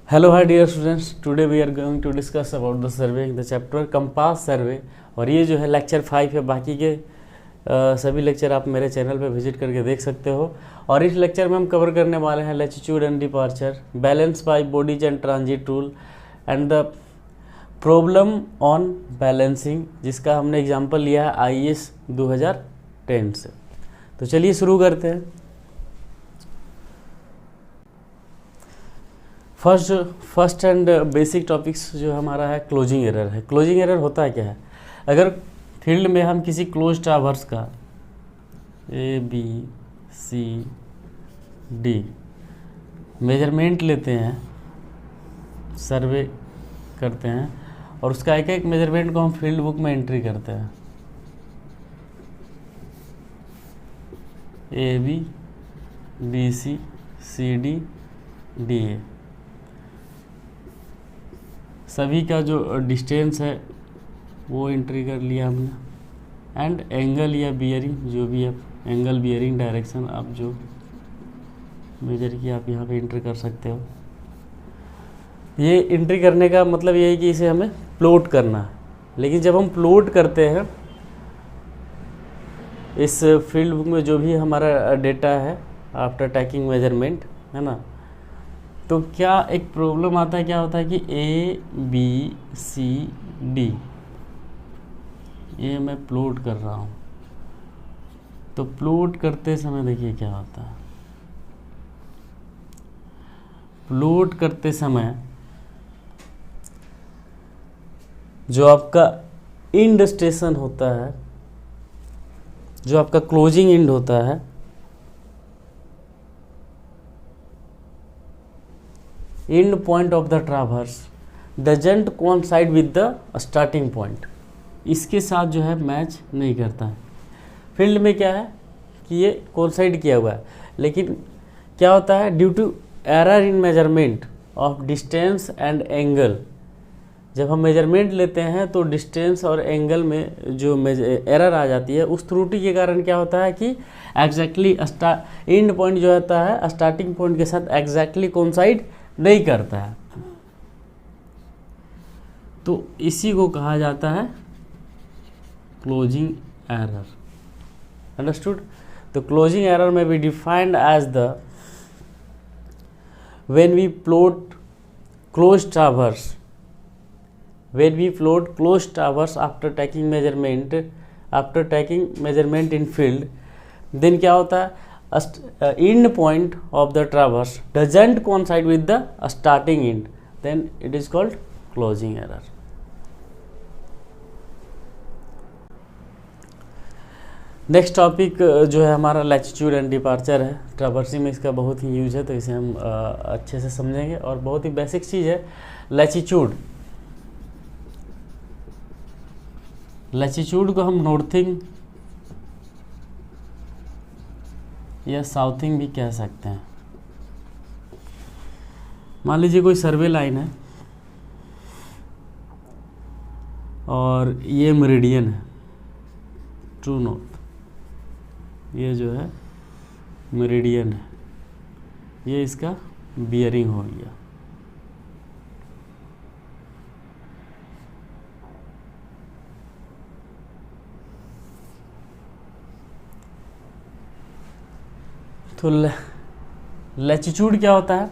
Hello, hi dear students. Today we are going to discuss about the survey, the chapter compass सर्वे। और ये जो है lecture 5 है। बाकी के सभी लेक्चर आप मेरे चैनल पे विजिट करके देख सकते हो। और इस लेक्चर में हम कवर करने वाले हैं latitude and departure, balance bye bodies and transit rule and the problem on balancing, जिसका हमने एग्जाम्पल लिया है IAS 2010 से। तो चलिए शुरू करते हैं। फर्स्ट एंड बेसिक टॉपिक्स जो हमारा है क्लोजिंग एरर है। क्लोजिंग एरर होता क्या है? अगर फील्ड में हम किसी क्लोज ट्रावर्स का ABCD मेजरमेंट लेते हैं, सर्वे करते हैं और उसका एक एक मेजरमेंट को हम फील्ड बुक में एंट्री करते हैं। ABCD सभी का जो डिस्टेंस है वो एंट्री कर लिया हमने। एंड एंगल या बियरिंग, जो भी है एंगल, बियरिंग, डायरेक्शन आप जो मेजर किया आप यहाँ पे एंट्री कर सकते हो। ये एंट्री करने का मतलब ये है कि इसे हमें प्लॉट करना है। लेकिन जब हम प्लॉट करते हैं इस फील्ड बुक में जो भी हमारा डेटा है आफ्टर टेकिंग मेजरमेंट, है ना, तो क्या एक प्रॉब्लम आता है, क्या होता है कि ABCD ये मैं प्लॉट कर रहा हूँ। तो प्लॉट करते समय देखिए क्या होता है। प्लॉट करते समय जो आपका इंड स्टेशन होता है, जो आपका क्लोजिंग इंड होता है, end point of the traverse doesn't coincide with the starting point, इसके साथ जो है मैच नहीं करता है। फील्ड में क्या है कि ये कोइंसाइड किया हुआ है, लेकिन क्या होता है due to error in measurement of distance and angle. जब हम मेजरमेंट लेते हैं तो डिस्टेंस और एंगल में जो एरर आ जाती है, उस त्रुटि के कारण क्या होता है कि एग्जैक्टली एंड पॉइंट जो होता है स्टार्टिंग पॉइंट के साथ एग्जैक्टली कोइंसाइड नहीं करता है। तो इसी को कहा जाता है क्लोजिंग एरर। अंडरस्टूड? तो क्लोजिंग एरर में be defined as the when we plot close traverse after taking measurement in field, then क्या होता है end point of the traverse doesn't coincide with the starting end, then it is called closing error. Next topic जो है हमारा latitude and departure है। Traversing में इसका बहुत ही यूज है, तो इसे हम अच्छे से समझेंगे। और बहुत ही बेसिक चीज़ है लैटिट्यूड। लैटिट्यूड को हम नॉर्थिंग या साउथिंग भी कह सकते हैं। मान लीजिए कोई सर्वे लाइन है और ये मेरिडियन है, ट्रू नॉर्थ, ये जो है मेरिडियन है, ये इसका बियरिंग हो गया। तो लैटिट्यूड क्या होता है?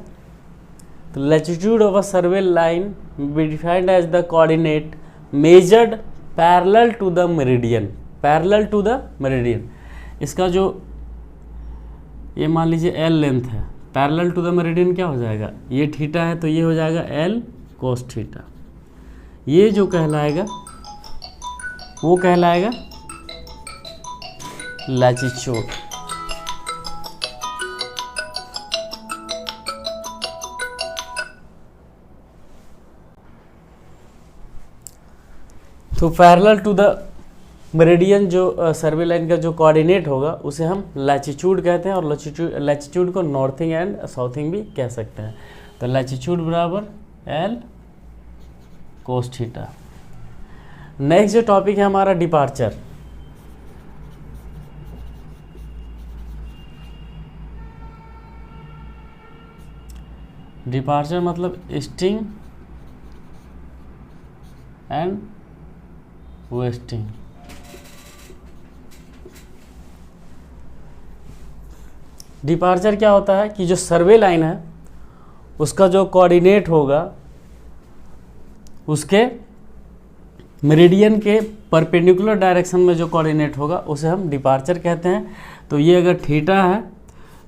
तो latitude of a survey line be defined as the coordinate measured parallel to the meridian. इसका जो ये मान लीजिए L लेंथ है, पैरेलल टू द मेरिडियन क्या हो जाएगा, ये थीटा है तो ये हो जाएगा L cos थीटा। ये जो कहलाएगा वो कहलाएगा लैटिट्यूड। तो पैरेलल टू द मेरिडियन जो सर्वे लाइन का जो कोऑर्डिनेट होगा उसे हम लैटिट्यूड कहते हैं। और लैटिट्यूड को नॉर्थिंग एंड साउथिंग भी कह सकते हैं। तो लैटिट्यूड बराबर L cos थीटा। नेक्स्ट जो टॉपिक है हमारा डिपार्चर। डिपार्चर मतलब ईस्टिंग एंड वेस्टिंग। डिपार्चर क्या होता है कि जो सर्वे लाइन है उसका जो कोऑर्डिनेट होगा उसके मेरिडियन के परपेंडिकुलर डायरेक्शन में जो कोऑर्डिनेट होगा उसे हम डिपार्चर कहते हैं। तो ये अगर थीटा है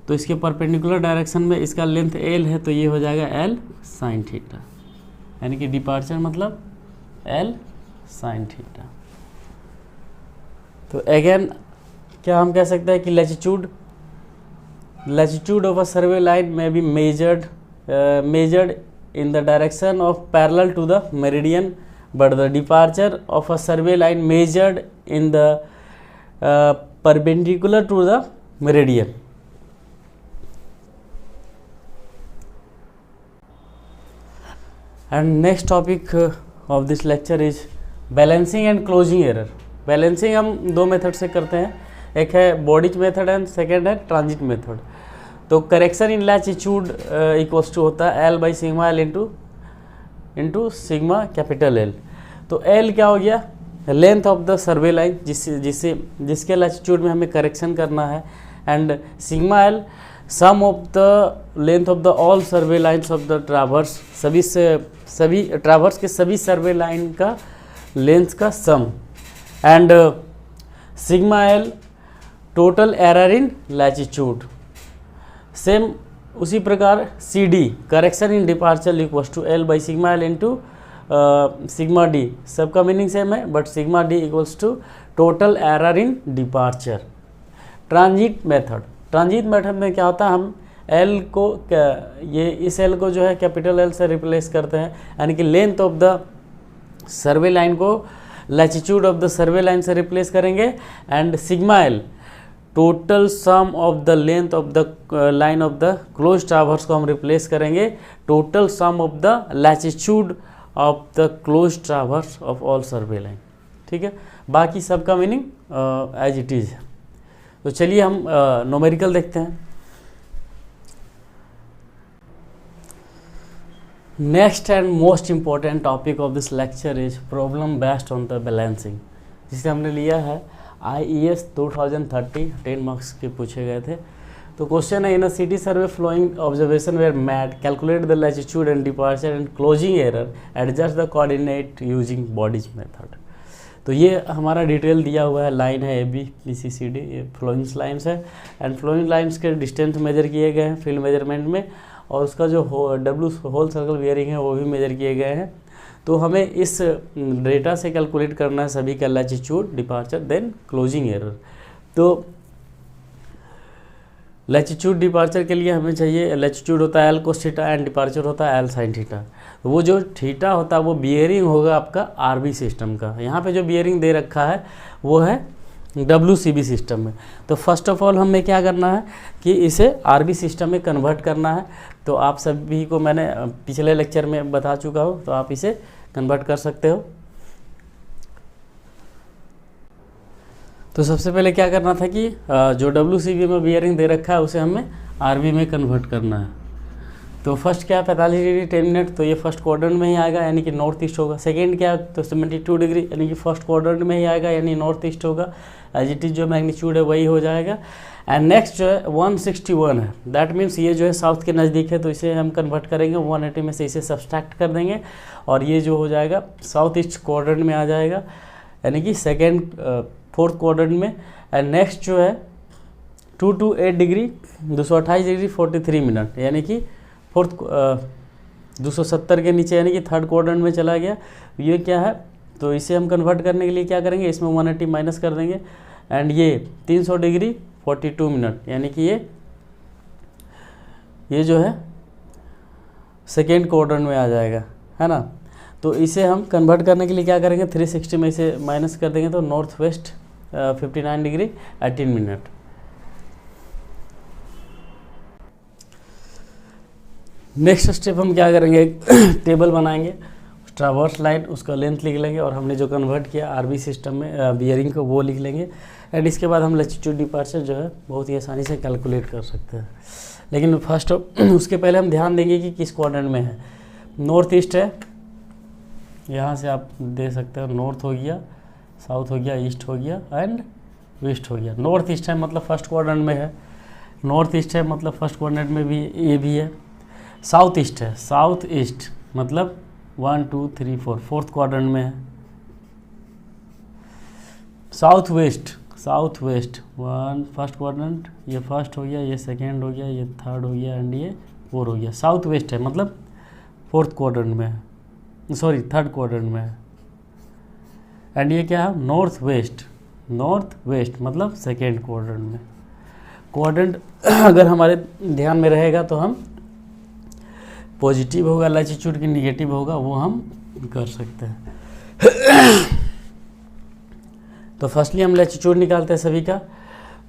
तो इसके परपेंडिकुलर डायरेक्शन में इसका लेंथ एल है, तो ये हो जाएगा एल साइन थीटा, यानी कि डिपार्चर मतलब एल साइन थीटा। तो अगेन क्या हम कह सकते हैं कि latitude of a survey line में be measured in the direction of parallel to the meridian, but the departure of a survey line measured in the perpendicular to the meridian. And next topic of this lecture is balancing and closing error. Balancing हम दो method से करते हैं, एक है Bowditch method and second है transit method. तो correction in latitude equals to होता है L by sigma L into sigma capital L. तो एल क्या हो गया, length of the survey line जिसके लैटिट्यूड में हमें करेक्शन करना है, and sigma L sum of the length of the all survey lines of the traverse, सभी ट्रैवर्स के सभी सर्वे लाइन का लेंथ का sum, and sigma L total error in latitude. Same उसी प्रकार C D correction in departure equals to L by sigma L into sigma D, सबका meaning same है but sigma D equals to total error in departure. Transit method में क्या होता है, हम L को इस एल को जो है कैपिटल एल से रिप्लेस करते हैं, यानी कि length of the survey line को latitude of the survey line से रिप्लेस करेंगे, and sigma L total sum of the length of the line of the close traverse को हम रिप्लेस करेंगे total sum of the latitude of the close traverse of all survey line. ठीक है, बाकी सबका meaning as it is है। तो चलिए हम न्यूमेरिकल देखते हैं। Next and most important topic of this lecture is problem based on the balancing, जिसे हमने लिया है IES 2030, 10 मार्क्स के पूछे गए थे। तो क्वेश्चन है, in a city survey following observation were made calculate the latitude and departure and closing error, adjust the coordinate using Bowditch's method. तो ये हमारा डिटेल दिया हुआ है, लाइन है ABCD, ये फ्लोइंग लाइन्स है, एंड फ्लोइंग लाइन्स के डिस्टेंस मेजर किए गए हैं फील्ड मेजरमेंट में, और उसका जो W होल सर्कल बियरिंग है वो भी मेजर किए गए हैं। तो हमें इस डेटा से कैलकुलेट करना है सभी का latitude, departure, then closing error. तो लैटिट्यूड डिपार्चर के लिए हमें चाहिए, लैटिट्यूड होता है L cos theta and departure होता है एल साइन थीटा। तो वो जो थीटा होता है वो बियरिंग होगा आपका RB सिस्टम का। यहाँ पे जो बियरिंग दे रखा है वो है WCB सिस्टम में। तो फर्स्ट ऑफ ऑल हमें क्या करना है कि इसे RB सिस्टम में कन्वर्ट करना है। तो आप सभी को मैंने पिछले लेक्चर में बता चुका हूँ, तो आप इसे कन्वर्ट कर सकते हो। तो सबसे पहले क्या करना था कि जो WCB में बियरिंग दे रखा है उसे हमें RB में कन्वर्ट करना है। तो फर्स्ट क्या है 45 डिग्री 10 मिनट, तो ये फर्स्ट क्वाड्रेंट में ही आएगा यानी कि नॉर्थ ईस्ट होगा। सेकेंड क्या है तो 72 डिग्री यानी कि फर्स्ट क्वाड्रेंट में ही आएगा यानी नॉर्थ ईस्ट होगा। एज इट इज जो मैग्नीट्यूड है वही हो जाएगा। एंड नेक्स्ट जो है 161 है, दैट मीन्स ये जो है साउथ के नज़दीक है, तो इसे हम कन्वर्ट करेंगे 180 में से इसे सब्सट्रैक्ट कर देंगे और ये जो हो जाएगा साउथ ईस्ट क्वाड्रेंट में आ जाएगा यानी कि फोर्थ क्वाड्रेंट में। एंड नेक्स्ट जो है 228 डिग्री 228 डिग्री 43 मिनट यानी कि फोर्थ 270 के नीचे यानी कि थर्ड क्वाड्रेंट में चला गया। ये क्या है तो इसे हम कन्वर्ट करने के लिए क्या करेंगे, इसमें 180 माइनस कर देंगे, एंड ये 300 डिग्री 42 मिनट यानी कि ये जो है सेकेंड क्वाड्रेंट में आ जाएगा, है ना। तो इसे हम कन्वर्ट करने के लिए क्या करेंगे 360 में इसे माइनस कर देंगे तो north west 59 degree 18 minute. Next step हम क्या करेंगे, एक टेबल बनाएंगे, ट्रावर्स लाइन उसका लेंथ लिख लेंगे और हमने जो कन्वर्ट किया RB सिस्टम में बियरिंग को वो लिख लेंगे। एंड इसके बाद हम लैटिट्यूड डिपार्चर जो है बहुत ही आसानी से कैलकुलेट कर सकते हैं। लेकिन फर्स्ट उसके पहले हम ध्यान देंगे कि किस क्वाड्रेंट में है। नॉर्थ ईस्ट है, यहाँ से आप दे सकते हो, नॉर्थ हो गया, साउथ हो गया, ईस्ट हो गया एंड वेस्ट हो गया। नॉर्थ ईस्ट है मतलब फर्स्ट क्वाड्रेंट में है, नॉर्थ ईस्ट है मतलब फर्स्ट क्वाड्रेंट में भी ये भी है। साउथ ईस्ट है, साउथ ईस्ट मतलब 1 2 3 4 फोर्थ क्वाड्रेंट में है। South west, south west 1 first quadrant, ये फर्स्ट हो गया, ये सेकेंड हो गया, ये थर्ड हो गया एंड ये 4 हो गया। साउथ वेस्ट है मतलब फोर्थ क्वाड्रेंट में है, सॉरी थर्ड क्वाड्रेंट में है। एंड ये क्या है, नॉर्थ वेस्ट, नॉर्थ वेस्ट मतलब सेकेंड क्वाड्रेंट में। क्वाड्रेंट अगर हमारे ध्यान में रहेगा तो हम पॉजिटिव होगा लैटिट्यूड की, निगेटिव होगा वो हम कर सकते हैं। तो फर्स्टली हम लैटिट्यूड निकालते हैं सभी का।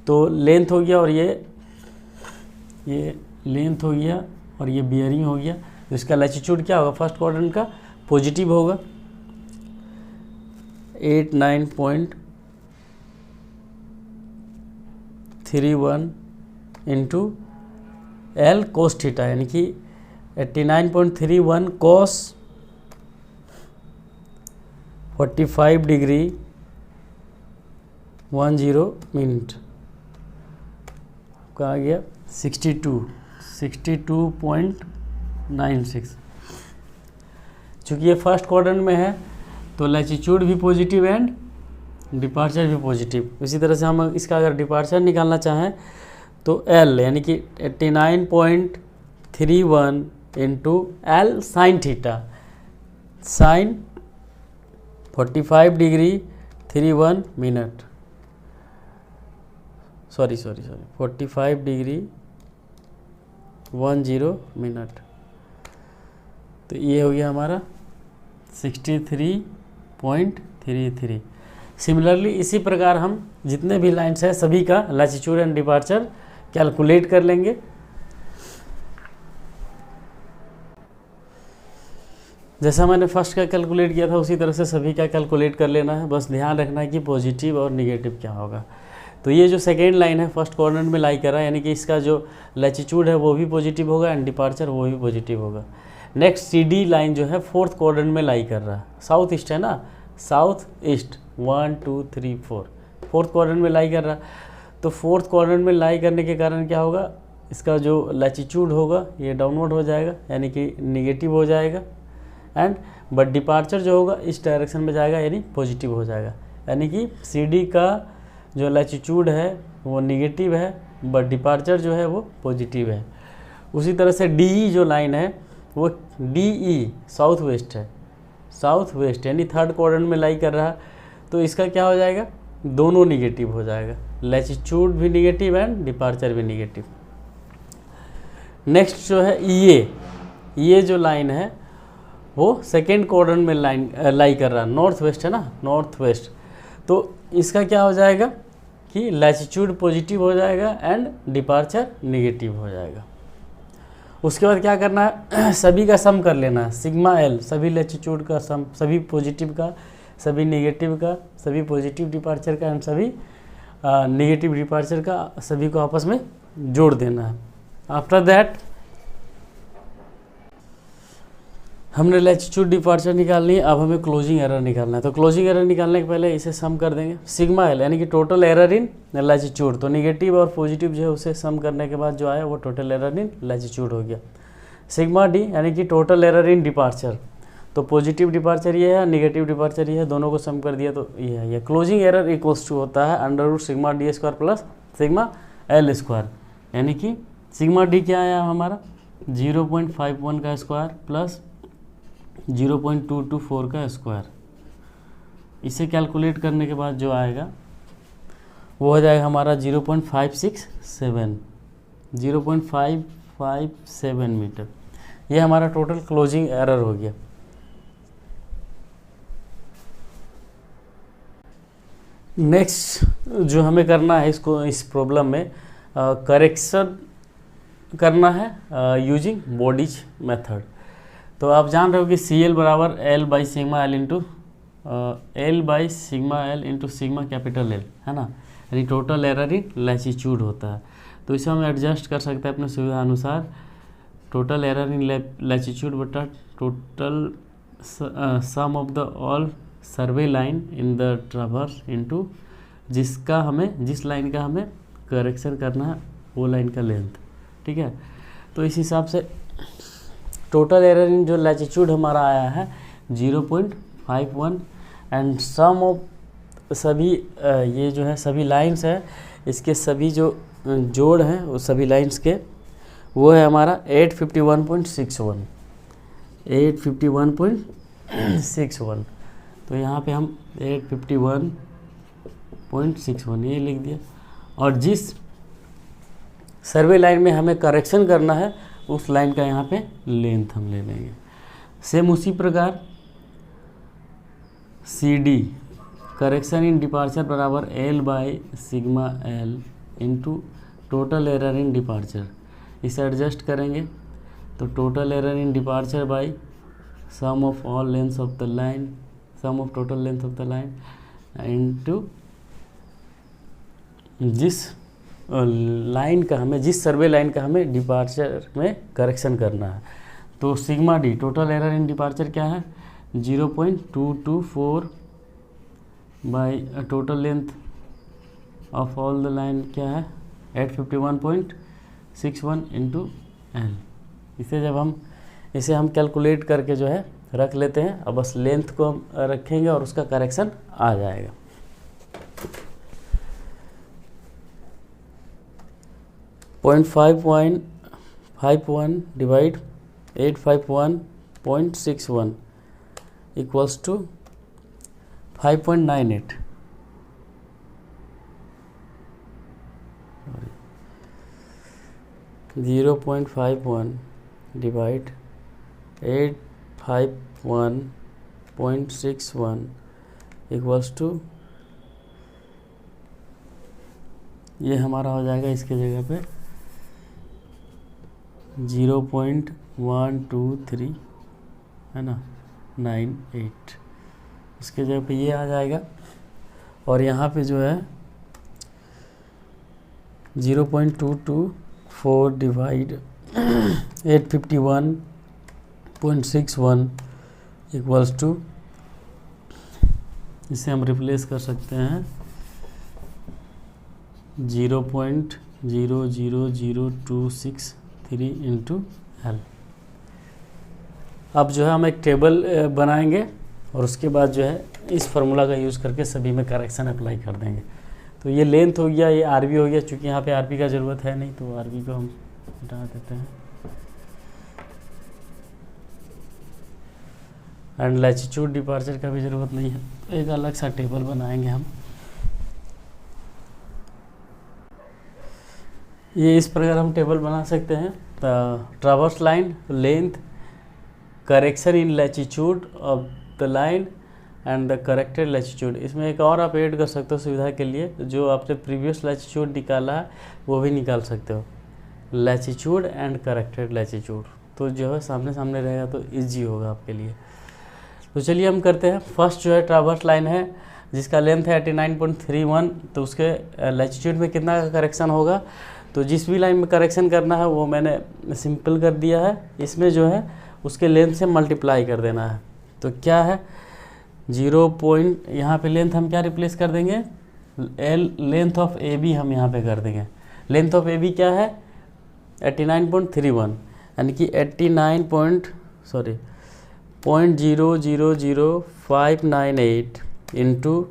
तो लेंथ हो गया और ये लेंथ हो गया और ये बियरिंग हो गया। तो इसका लैटिट्यूड क्या होगा, फर्स्ट क्वाड्रेंट का पॉजिटिव होगा 89.31 इंटू एल कोस थीटा, यानी कि 89.31 कोस 45 डिग्री 10 मिनट का आ गया 62.96। चूँकि ये फर्स्ट क्वाड्रेंट में है तो लैटिट्यूड भी पॉजिटिव एंड डिपार्चर भी पॉजिटिव। इसी तरह से हम इसका अगर डिपार्चर निकालना चाहें तो एल यानी कि 89.31 into L sine theta, sine 45 degree 31 minute, sorry 45 degree 10 minute. तो ये हो गया हमारा 63.33। सिमिलरली इसी प्रकार हम जितने भी लाइन्स हैं सभी का लैटिट्यूड एंड डिपार्चर कैलकुलेट कर लेंगे। जैसा मैंने फर्स्ट का कैलकुलेट किया था उसी तरह से सभी का कैलकुलेट कर लेना है। बस ध्यान रखना है कि पॉजिटिव और निगेटिव क्या होगा। तो ये जो सेकेंड लाइन है फर्स्ट क्वाड्रेंट में लाई कर रहा है, यानी कि इसका जो लैटिट्यूड है वो भी पॉजिटिव होगा एंड डिपार्चर वो भी पॉजिटिव होगा। नेक्स्ट CD लाइन जो है फोर्थ क्वाड्रेंट में लाई कर रहा है, साउथ ईस्ट है ना, साउथ ईस्ट 1 2 3 4 फोर्थ क्वाड्रेंट में लाई कर रहा है। तो फोर्थ क्वाड्रेंट में लाई करने के कारण क्या होगा, इसका जो लैटिट्यूड होगा ये डाउनवर्ड हो जाएगा यानी कि निगेटिव हो जाएगा एंड बट डिपार्चर जो होगा इस डायरेक्शन में जाएगा यानी पॉजिटिव हो जाएगा। यानी कि CD का जो लैटिट्यूड है वो निगेटिव है बट डिपार्चर जो है वो पॉजिटिव है। उसी तरह से DE जो लाइन है वो DE साउथ वेस्ट है, साउथ वेस्ट यानी थर्ड क्वाड्रेंट में लाई कर रहा है। तो इसका क्या हो जाएगा, दोनों निगेटिव हो जाएगा, लैटिट्यूड भी निगेटिव एंड डिपार्चर भी निगेटिव। नेक्स्ट जो है ये जो लाइन है वो सेकेंड क्वाड्रेंट में लाई कर रहा है, नॉर्थ वेस्ट है ना, नॉर्थ वेस्ट। तो इसका क्या हो जाएगा कि लैटिट्यूड पॉजिटिव हो जाएगा एंड डिपार्चर निगेटिव हो जाएगा। उसके बाद क्या करना है, सभी का सम कर लेना है, सिग्मा L सभी लैटिट्यूड का सम, सभी पॉजिटिव का, सभी निगेटिव का, सभी पॉजिटिव डिपार्चर का एंड सभी निगेटिव डिपार्चर का, सभी को आपस में जोड़ देना है। आफ्टर दैट हमने लैटिट्यूड डिपार्चर निकालनी है, अब हमें क्लोजिंग एरर निकालना है। तो क्लोजिंग एरर निकालने के पहले इसे सम कर देंगे, सिग्मा L यानी कि टोटल एरर इन लैटिट्यूड। तो निगेटिव और पॉजिटिव जो है उसे सम करने के बाद जो आया वो टोटल एरर इन लैटिट्यूड हो गया। सिग्मा D यानी कि टोटल एरर इन डिपार्चर। तो पॉजिटिव डिपार्चर ये है, निगेटिव डिपार्चर ये है, दोनों को सम कर दिया तो ये है। ये क्लोजिंग एरर इक्वल्स टू होता है under sigma D square plus sigma L square. यानी कि सिग्मा D क्या आया हमारा 0.51 का स्क्वायर प्लस 0.224 का स्क्वायर। इसे कैलकुलेट करने के बाद जो आएगा वो हो जाएगा हमारा 0.557 मीटर। ये हमारा टोटल क्लोजिंग एरर हो गया। नेक्स्ट जो हमें करना है इसको, इस प्रॉब्लम में करेक्शन करना है यूजिंग बॉडीज मेथड। तो आप जान रहे हो कि CL बराबर L by sigma L into sigma L into sigma capital L है ना, यानी टोटल एरर इन लैटिट्यूड होता है। तो इसे हम एडजस्ट कर सकते हैं अपने सुविधा अनुसार। टोटल एरर इन लैटिट्यूड बटा total sum of the all survey line in the traverse into जिस लाइन का हमें करेक्शन करना है वो लाइन का लेंथ। ठीक है, तो इस हिसाब से टोटल एरर इन जो लैटिट्यूड हमारा आया है 0.51 एंड सम ऑफ सभी ये जो है सभी लाइंस है, इसके सभी जो जोड़ हैं वो सभी लाइंस के वो है हमारा 851.61 851.61। तो यहाँ पे हम 851.61 ये लिख दिया, और जिस सर्वे लाइन में हमें करेक्शन करना है उस लाइन का यहाँ पे लेंथ हम ले लेंगे। सेम उसी प्रकार C D correction in departure बराबर L by sigma L into total error in departure. इसे एडजस्ट करेंगे तो total error in departure by sum of all length of the line, sum of total length of the line into जिस line का हमें जिस सर्वे line का हमें departure में करेक्शन करना है। तो sigma D total error in departure क्या है 0.224 by total length of all the line क्या है 851.61 इंटू एल। इसे हम कैलकुलेट करके जो है रख लेते हैं। अब बस लेंथ को हम रखेंगे और उसका करेक्शन आ जाएगा। .51 divide 851.61 equals to 5.98। 0.51 divide 851.61 equals to ये हमारा हो जाएगा इसके जगह पे 0.123 है ना 98, इसके जगह पे ये आ जाएगा। और यहाँ पे जो है 0.224 डिवाइड 851.61 इक्वल्स टू इसे हम रिप्लेस कर सकते हैं 0.000263 इंटू एल। अब जो है हम एक टेबल बनाएंगे और उसके बाद जो है इस फार्मूला का यूज़ करके सभी में करेक्शन अप्लाई कर देंगे। तो ये लेंथ हो गया, ये आरबी हो गया, चूँकि यहाँ पे आरबी का ज़रूरत है नहीं तो आरबी को हम हटा देते हैं। एंड लैटिट्यूड डिपार्चर का भी ज़रूरत नहीं है, तो एक अलग सा टेबल बनाएंगे हम। ये इस प्रकार हम टेबल बना सकते हैं। Traverse line length, correction in latitude of the line and the corrected latitude. इसमें एक और आप ऐड कर सकते हो सुविधा के लिए, जो आपने प्रीवियस लैटिट्यूड निकाला है वो भी निकाल सकते हो, लैटिट्यूड एंड करेक्टेड लैटिट्यूड। तो जो है सामने सामने रहेगा तो इजी होगा आपके लिए। तो चलिए हम करते हैं। फर्स्ट जो है ट्रावर्स लाइन है जिसका लेंथ है 89.31, तो उसके लैटिट्यूड में कितना का करेक्शन होगा। तो जिस भी लाइन में करेक्शन करना है वो मैंने सिंपल कर दिया है, इसमें जो है उसके लेंथ से मल्टीप्लाई कर देना है। तो क्या है 0. यहाँ पे लेंथ हम क्या रिप्लेस कर देंगे, लेंथ ऑफ ए बी हम यहाँ पे कर देंगे। लेंथ ऑफ ए बी क्या है 89.31, यानी कि 0.000598 इंटू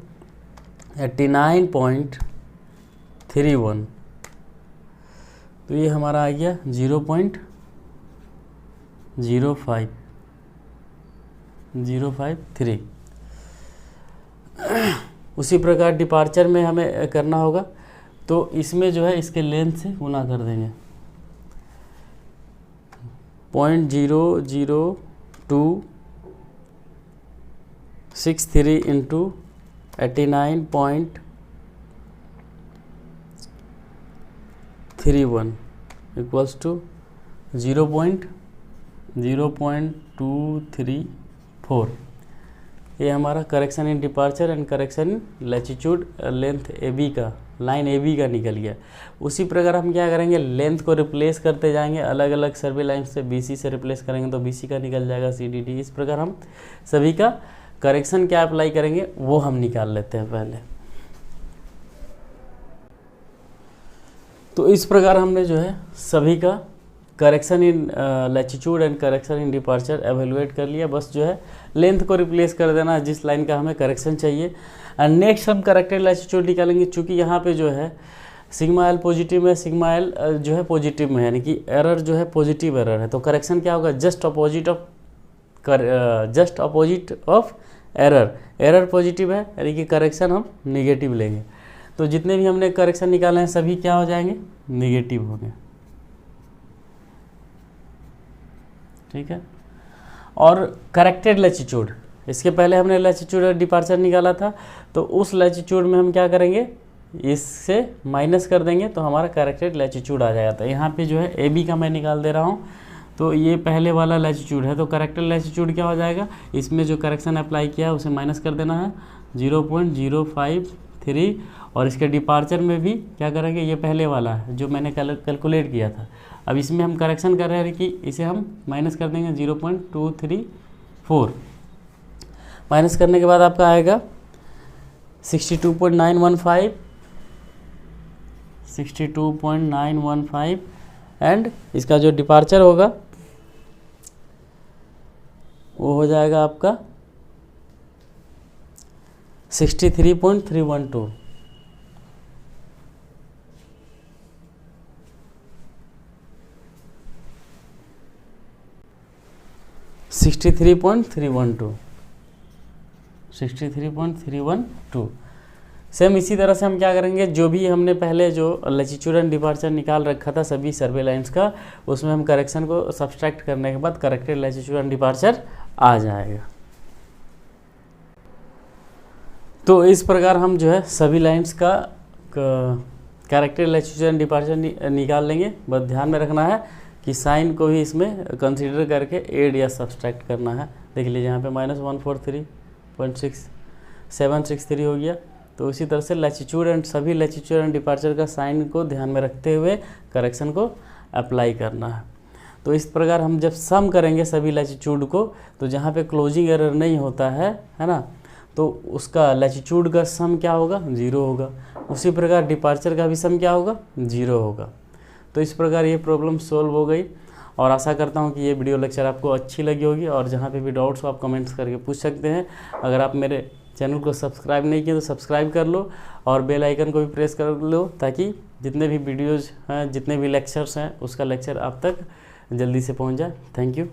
89.31, तो ये हमारा आ गया 0.05053। उसी प्रकार डिपार्चर में हमें करना होगा, तो इसमें जो है इसके लेंथ से गुना कर देंगे 0.00263 इंटू 89.31 इक्वल्स टू 0.0234। ये हमारा correction in departure and correction in latitude length A B का लाइन ए बी का निकल गया। उसी प्रकार हम क्या करेंगे, लेंथ को रिप्लेस करते जाएंगे, अलग अलग सर्वे लाइन से बी सी से रिप्लेस करेंगे तो बी सी का निकल जाएगा सी डी डी। इस प्रकार हम सभी का करेक्शन क्या अप्लाई करेंगे वो हम निकाल लेते हैं पहले। तो इस प्रकार हमने जो है सभी का correction in latitude and correction in departure evaluate कर लिया। बस जो है लेंथ को रिप्लेस कर देना जिस लाइन का हमें करेक्शन चाहिए। एंड नेक्स्ट हम करेक्टेड लैटिट्यूड निकालेंगे। चूँकि यहाँ पे जो है सिग्मा एल पॉजिटिव में, सिग्मा एल जो है पॉजिटिव में है, यानी कि एरर जो है पॉजिटिव एरर है, तो करेक्शन क्या होगा, just opposite of error. Error positive है यानी कि करेक्शन हम निगेटिव लेंगे। तो जितने भी हमने करेक्शन निकाले हैं सभी क्या हो जाएंगे, निगेटिव होंगे। ठीक है। और करेक्टेड लैटिट्यूड, इसके पहले हमने लैटिट्यूड और डिपार्चर निकाला था, तो उस लैटिट्यूड में हम क्या करेंगे, इससे माइनस कर देंगे तो हमारा करेक्टेड लैटिट्यूड आ जाएगा। तो यहाँ पे जो है ए बी का मैं निकाल दे रहा हूँ। तो ये पहले वाला लैटिट्यूड है, तो करेक्टेड लैटिट्यूड क्या हो जाएगा, इसमें जो करेक्शन अप्लाई किया है उसे माइनस कर देना है 0.053। और इसके डिपार्चर में भी क्या करेंगे, ये पहले वाला है जो मैंने कैलकुलेट किया था। अब इसमें हम करेक्शन कर रहे हैं कि इसे हम माइनस कर देंगे 0.234। माइनस करने के बाद आपका आएगा 62.915 एंड इसका जो डिपार्चर होगा वो हो जाएगा आपका 63.312। Sixty three point three one two. Same इसी तरह से हम क्या करेंगे, जो भी हमने पहले जो लैटिट्यूड एंड डिपार्चर निकाल रखा था सभी सर्वे लाइंस का, उसमें हम करेक्शन को सब्सट्रैक्ट करने के बाद करेक्टेड लैटिट्यूड एंड डिपार्चर आ जाएगा। तो इस प्रकार हम जो है सभी लाइंस का करेक्टेड लैटिट्यूड एंड डिपार्चर निकाल लेंगे। बस ध्यान में रखना है कि साइन को भी इसमें कंसीडर करके ऐड या सब्सट्रैक्ट करना है। देख लीजिए यहाँ पे -143.6763 हो गया। तो इसी तरह से लैटिट्यूड एंड सभी लैटिट्यूड एंड डिपार्चर का साइन को ध्यान में रखते हुए करेक्शन को अप्लाई करना है। तो इस प्रकार हम जब सम करेंगे सभी लैटिट्यूड को, तो जहाँ पे क्लोजिंग एरर नहीं होता है ना, तो उसका लैटिट्यूड का सम क्या होगा, 0 होगा। उसी प्रकार डिपार्चर का भी सम क्या होगा, 0 होगा। तो इस प्रकार ये प्रॉब्लम सॉल्व हो गई। और आशा करता हूँ कि ये वीडियो लेक्चर आपको अच्छी लगी होगी। और जहाँ पे भी डाउट्स हो आप कमेंट्स करके पूछ सकते हैं। अगर आप मेरे चैनल को सब्सक्राइब नहीं किए तो सब्सक्राइब कर लो और बेल आइकन को भी प्रेस कर लो, ताकि जितने भी वीडियोज़ हैं, जितने भी लेक्चर्स हैं, उसका लेक्चर आप तक जल्दी से पहुँच जाए। Thank you.